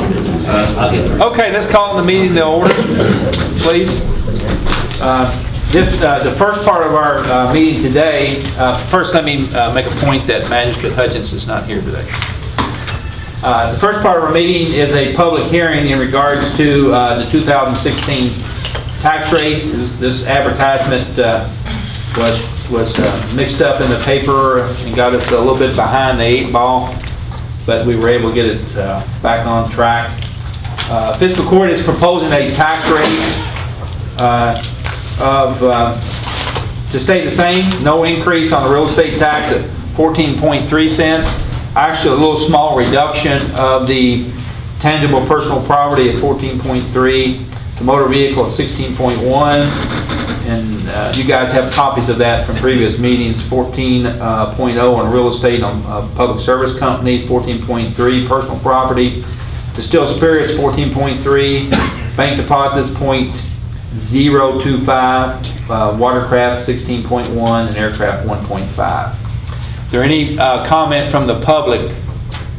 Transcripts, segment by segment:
Okay, let's call the meeting to order, please. The first part of our meeting today, first let me make a point that Magistrate Hutchins is not here today. The first part of our meeting is a public hearing in regards to the 2016 tax rates. This advertisement was mixed up in the paper and got us a little bit behind the 8 ball, but we were able to get it back on track. Fiscal Court is proposing a tax rate to stay the same, no increase on the real estate tax at 14.3 cents. Actually, a little small reduction of the tangible personal property at 14.3, the motor vehicle at 16.1, and you guys have copies of that from previous meetings. 14.0 on real estate on public service companies, 14.3 personal property, distilled spirits 14.3, bank deposits 0.025, watercraft 16.1, and aircraft 1.5. Is there any comment from the public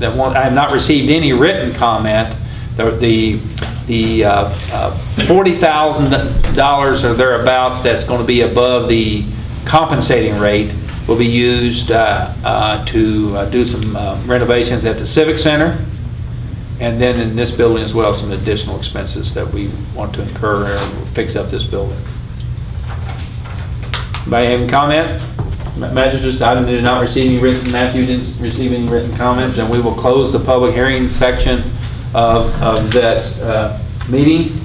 that I have not received any written comment? The $40,000 or thereabouts that's going to be above the compensating rate will be used to do some renovations at the Civic Center, and then in this building as well, some additional expenses that we want to incur or fix up this building. Anybody have any comment? Magistrates, I did not receive any written. Matthew didn't receive any written comments, and we will close the public hearing section of this meeting,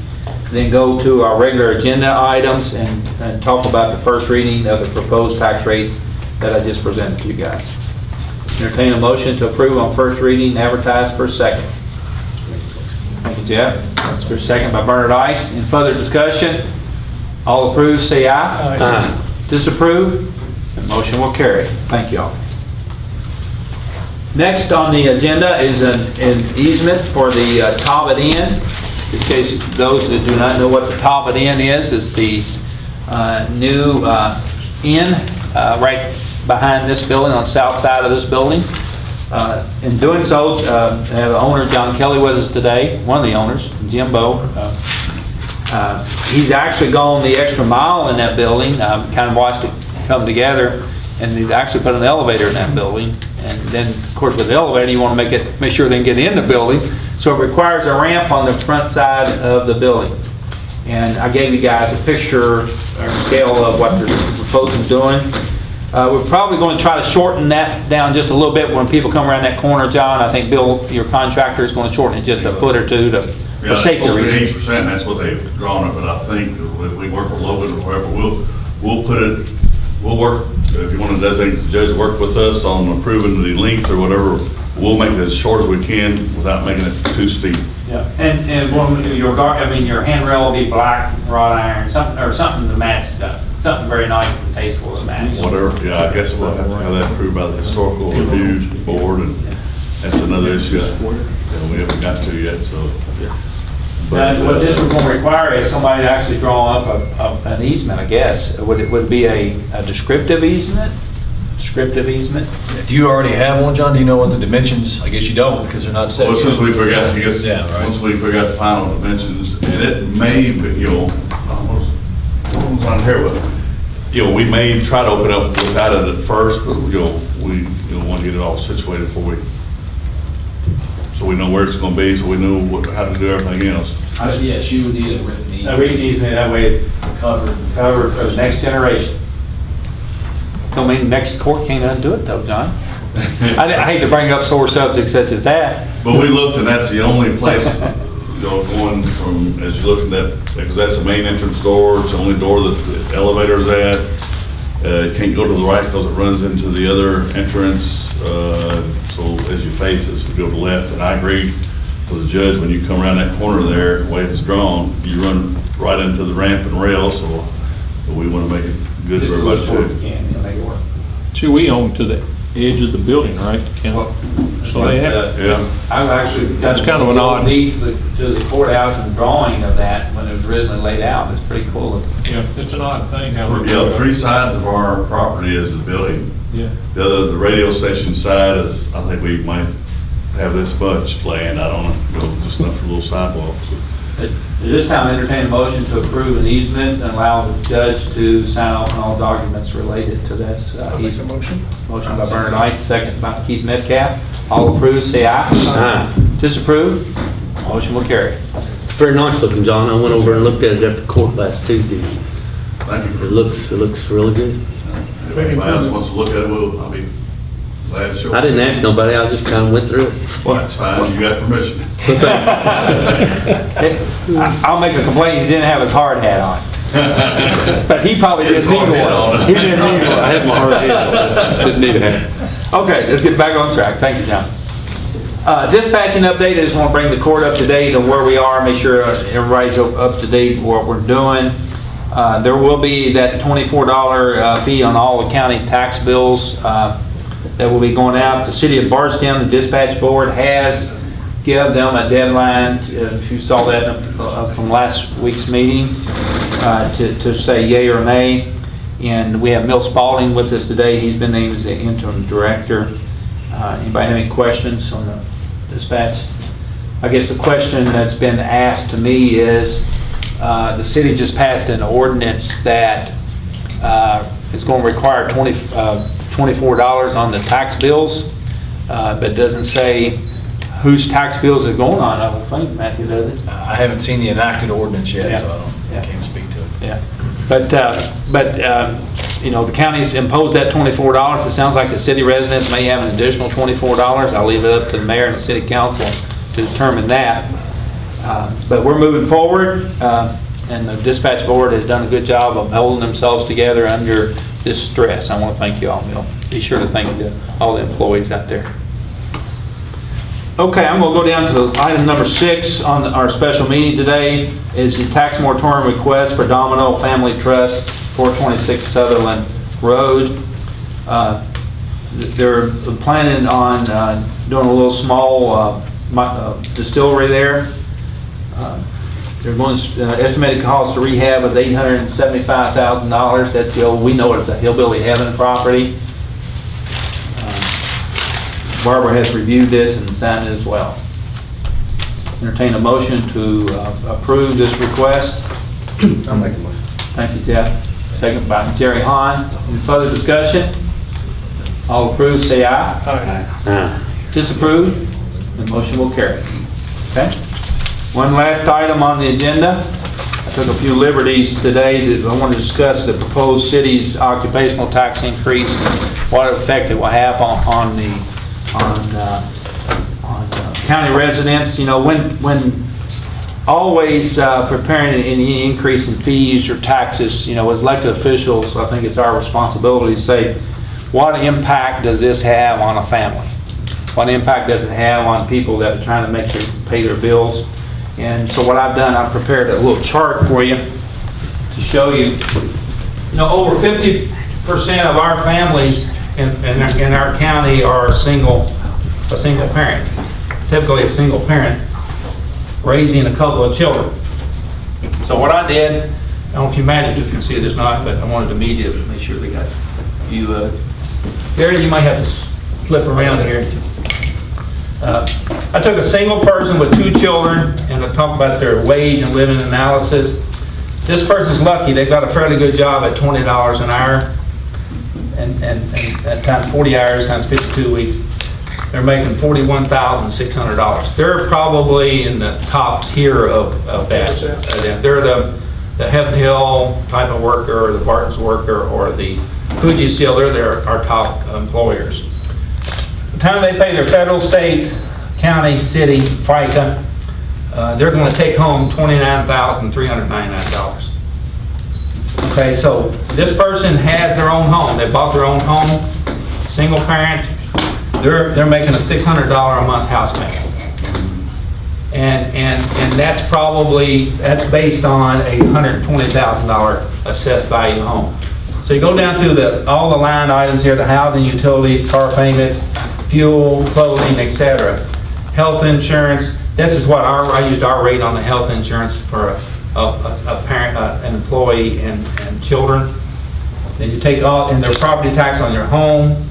then go to our regular agenda items and talk about the first reading of the proposed tax rates that I just presented to you guys. Entertain a motion to approve on first reading, advertised for second. Thank you, Jeff. That's for second by Bernard Ice. In further discussion, all approved say aye. Aye. Disapprove? The motion will carry. Thank you all. Next on the agenda is an easement for the Talbot Inn. In case those that do not know what the Talbot Inn is the new inn right behind this building, on the south side of this building. In doing so, I have the owner, John Kelly, with us today, one of the owners, Jimbo. He's actually gone the extra mile in that building, kind of watched it come together, and he's actually put an elevator in that building. And then, of course, with the elevator, you want to make sure they can get in the building. So it requires a ramp on the front side of the building. And I gave you guys a picture or scale of what they're proposing doing. We're probably going to try to shorten that down just a little bit when people come around that corner, John. I think Bill, your contractor, is going to shorten it just a foot or two for safety reasons. 8%, that's what they've drawn it, but I think if we work a little bit or whatever, we'll put it. We'll work, if you want to designate the judge, work with us on approving the length or whatever. We'll make it as short as we can without making it too steep. Yeah, and when your handrail will be black wrought iron, something to match stuff. Something very nice and tasteful to match. Whatever, yeah, I guess we'll have to have that approved by the historical reviews board, and that's another issue that we haven't got to yet, so. But what this is going to require is somebody to actually draw up an easement, I guess. Would it be a descriptive easement? Descriptive easement? Do you already have one, John? Do you know what the dimensions? I guess you don't, because they're not set. Well, since we forgot, I guess, yeah, right. Once we forgot the final dimensions, and it may, almost on here with, we may try to open up without it at first, but we want to get it all situated before so we know where it's going to be, so we know how to do everything else. Yes, you would need a written easement. A written easement, that way it's covered for the next generation. Don't mean the next court can't undo it though, John. I hate to bring up sore subjects such as that. But we looked, and that's the only place, going from, as you look at that, because that's the main entrance door, it's the only door that the elevator's at. You can't go to the right because it runs into the other entrance. So as you face this, we go to the left, and I agree with the judge, when you come around that corner there, the way it's drawn, you run right into the ramp and rail, so we want to make it good for everybody too. See, we own to the edge of the building, right? So they have. Yeah. I've actually got kind of an odd need to the courthouse and drawing of that when it was originally laid out. It's pretty cool. Yeah, it's an odd thing. Yeah, 3 sides of our property is the building. Yeah. The radio station side is, I think we might have this much land. I don't know, just enough for little sidewalks. At this time, entertain a motion to approve an easement and allow the judge to sign off on all documents related to this easement. Motion by Bernard Ice, second by Keith Metcalf. All approved, say aye. Aye. Disapprove? Motion will carry. Very nice looking, John. I went over and looked at it at the court last Tuesday. Thank you. It looks really good. If anybody else wants to look at it, I'll be glad to show. I didn't ask nobody, I just kind of went through it. Well, that's fine, you got permission. I'll make a complaint, he didn't have his hard hat on. But he probably didn't need hard hat one. on. He didn't need one. I had my hard hat on, didn't need a hat. Okay, let's get back on track. Thank you, John. Dispatching update, I just want to bring the court up to date on where we are, make sure everybody's up to date with what we're doing. There will be that $24 fee on all the county tax bills that will be going out. The city of Bardstown, the dispatch board has given them a deadline, if you saw that from last week's meeting, to say yay or nay. And we have Milt Spalding with us today. He's been named as the interim director. Anybody have any questions on the dispatch? I guess the question that's been asked to me is, the city just passed an ordinance that is going to require $24 on the tax bills, but doesn't say whose tax bills are going on. I don't think, Matthew, does it? I haven't seen the enacted ordinance yet, Yeah. so Yeah. I can't speak to it. Yeah, but you know, the county's imposed that $24. It sounds like the city residents may have an additional $24. I'll leave it up to the mayor and the city council to determine that. But we're moving forward, and the dispatch board has done a good job of holding themselves together under this stress. I want to thank you all, Bill. Be sure to thank all the employees out there. Okay, I'm going to go down to item number 6 on our special meeting today, is the tax moratorium request for Domino Family Trust, 426 Sutherland Road. They're planning on doing a little small distillery there. They're going to, estimated cost to rehab is $875,000. That's the old, we know it's a hillbilly heaven property. Barbara has reviewed this and signed it as well. Entertain a motion to approve this request. I'll make a motion. Thank you, Jeff. Second by Jerry Hahn. Any further discussion? All approved, say aye. Aye. Disapprove, the motion will carry. Okay? One last item on the agenda. I took a few liberties today that I want to discuss the proposed city's occupational tax increase, what effect it will have on county residents. You know, when always preparing any increase in fees or taxes, you know, as elected officials, I think it's our responsibility to say, what impact does this have on a family? What impact does it have on people that are trying to pay their bills? And so what I've done, I've prepared a little chart for you to show you. You know, over 50% of our families in our county are a single parent. Typically a single parent raising a couple of children. So what I did, I don't know if you managers can see it or not, but I wanted the media to make sure they got you. Gary, you might have to slip around here. I took a single person with 2 children and I talked about their wage and living analysis. This person's lucky. They've got a fairly good job at $20 an hour, and at times 40 hours times 52 weeks. They're making $41,600. They're probably in the top tier of that. They're the Heaven Hill type of worker, or the Barton's worker, or the Fuji Steel. They're our top employers. The time they pay their federal, state, county, city, FICA, they're going to take home $29,399. Okay, so this person has their own home. They bought their own home, single parent. They're making a $600 a month house payment, and that's based on a $120,000 assessed value home. So you go down through all the line items here: the housing, utilities, car payments, fuel, clothing, etc. Health insurance. This is what I used our rate on the health insurance for a parent, an employee, and children. Then you take all, and their property tax on your home,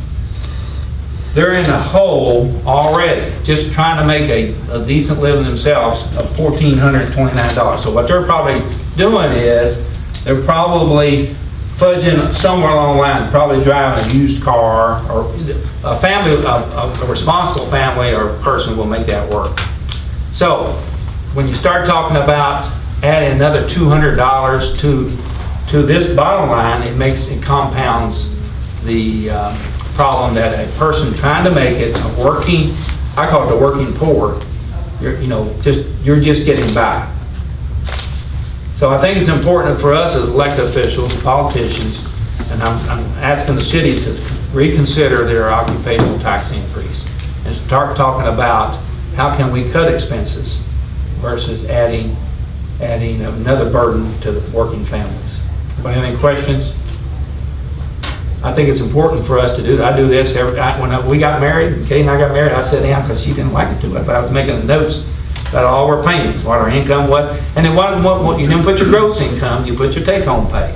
they're in a hole already, just trying to make a decent living themselves of $1,429. So what they're probably doing is, they're probably fudging somewhere along the line, probably driving a used car, or a family, a responsible family or person will make that work. So when you start talking about adding another $200 to this bottom line, it compounds the problem that a person trying to make it, a working, I call it the working poor, you're just getting by. So I think it's important for us as elected officials, politicians, and I'm asking the city to reconsider their occupational tax increase and start talking about how can we cut expenses versus adding another burden to the working families. Anybody have any questions? I think it's important for us to do that. I do this when we got married, Katie and I got married, I sat down because she didn't like it too much, but I was making the notes about all our payments, what our income was, and then what you didn't put your gross income, you put your take-home pay.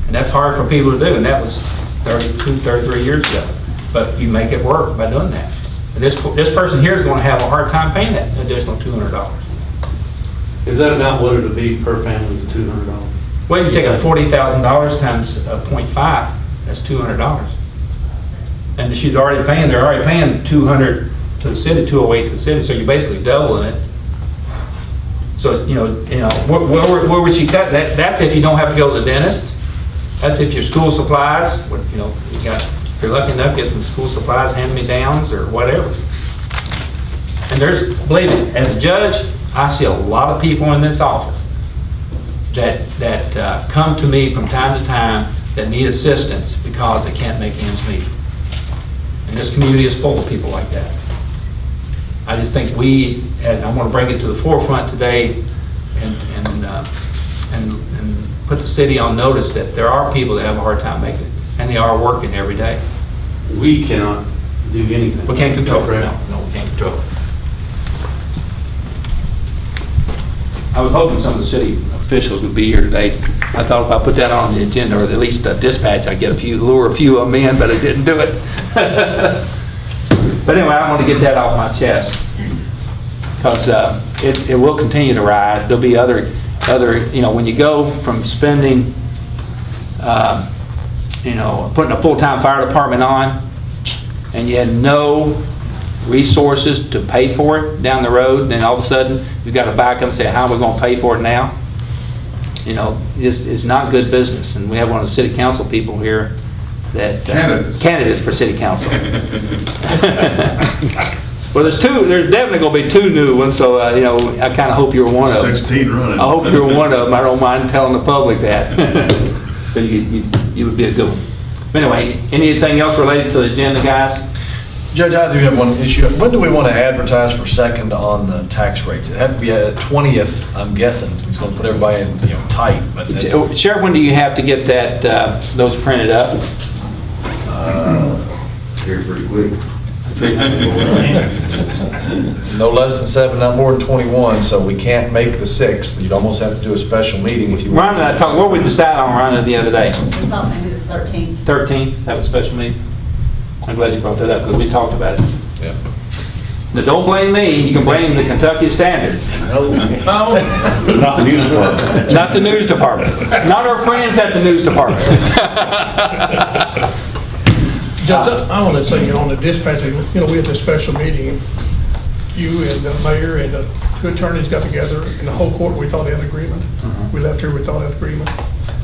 And that's hard for people to do, and that was 32, 33 years ago. But you make it work by doing that. And this person here is going to have a hard time paying that additional $200. Is that about what it would be per family, is $200? Well, you take a $40,000 times 0.5, that's $200. And they're already paying 200 to the city, 208 to the city, so you're basically doubling it. So, where would she cut? That's if you don't have to go to the dentist. That's if your school supplies, if you're lucky enough, get some school supplies, hand-me-downs, or whatever. And believe me, as a judge, I see a lot of people in this office that come to me from time to time that need assistance because they can't make ends meet. And this community is full of people like that. I just think and I want to bring it to the forefront today and put the city on notice that there are people that have a hard time making it, and they are working every day. We cannot do anything. We can't control it. No, we can't control it. I was hoping some of the city officials would be here today. I thought if I put that on the agenda, or at least a dispatch, I'd lure a few of them in, but I didn't do it. But anyway, I want to get that off my chest, because it will continue to rise. There'll be other, when you go from spending, putting a full-time fire department on, and you had no resources to pay for it down the road, then all of a sudden you've got to back up and say, how are we going to pay for it now? It's not good business. And we have one of the city council people here that candidates for city council. Well, there's definitely going to be 2 new ones, so I kind of hope you're one of them. 16 running. I hope you're one of them. I don't mind telling the public that. But you would be a good one. But anyway, anything else related to the agenda, guys? Judge, I do have one issue. When do we want to advertise for second on the tax rates? It had to be at 20th, I'm guessing. It's going to put everybody in, tight, but that's... Sheriff, when do you have to get those printed up? Here pretty quick. No less than 7, not more than 21, so we can't make the 6th. You'd almost have to do a special meeting if you want. Rhonda, what did we decide on Rhonda the other day? We thought maybe the 13th. 13th, have a special meeting? I'm glad you brought that up, because we talked about it. Yeah. Now, don't blame me, you can blame the Kentucky Standard. No. Not the news department. Not the news department. Not our friends at the news department. Judge, I want to say, on the dispatching, we had this special meeting, you and the mayor and the 2 attorneys got together, and the whole court, we thought they had agreement. We left here, we thought had agreement.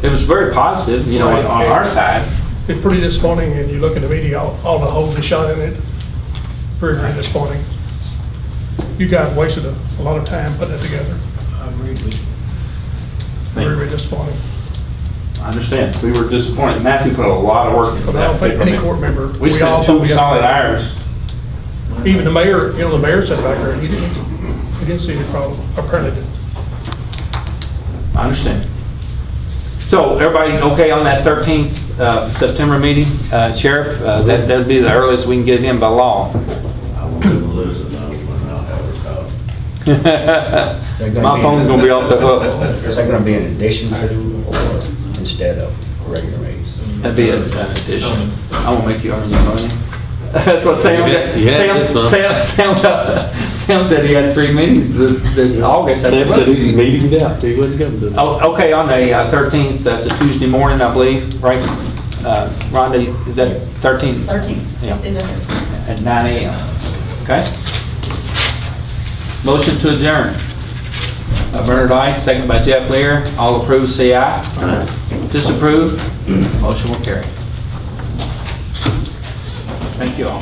It was very positive, on our side. It's pretty disappointing, and you look in the media, all the holes they shot in it. Very, very disappointing. You guys wasted a lot of time putting it together. I agree with you. Very, very disappointing. I understand. We were disappointed. Matthew put a lot of work into But I don't that. think any court member. We spent all 2 thought we had- solid hours. Even the mayor, the mayor said back there, he didn't see any problem, apparently didn't. I understand. So everybody okay on that 13th September meeting? Sheriff, that'd be the earliest we can get it in by law. I won't do the list of those, but I'll have it out. My phone's gonna be off the hook. Is that going to be in addition to or instead of regular rates? That'd be an addition. I won't make you earn your money. That's what Sam, Yeah, this month. Sam said he had 3 meetings this August. Sam said he meeting it out, he wasn't coming to. Oh, okay, on the 13th, that's a Tuesday morning, I believe, right? Rhonda, is that Yes. 13th? 13th, Yeah. Tuesday the 13th. At 9 a.m. Okay? Motion to adjourn. Bernard Ice, second by Jeff Lear. All approved, say aye. Disapprove? Motion will carry. Thank you all.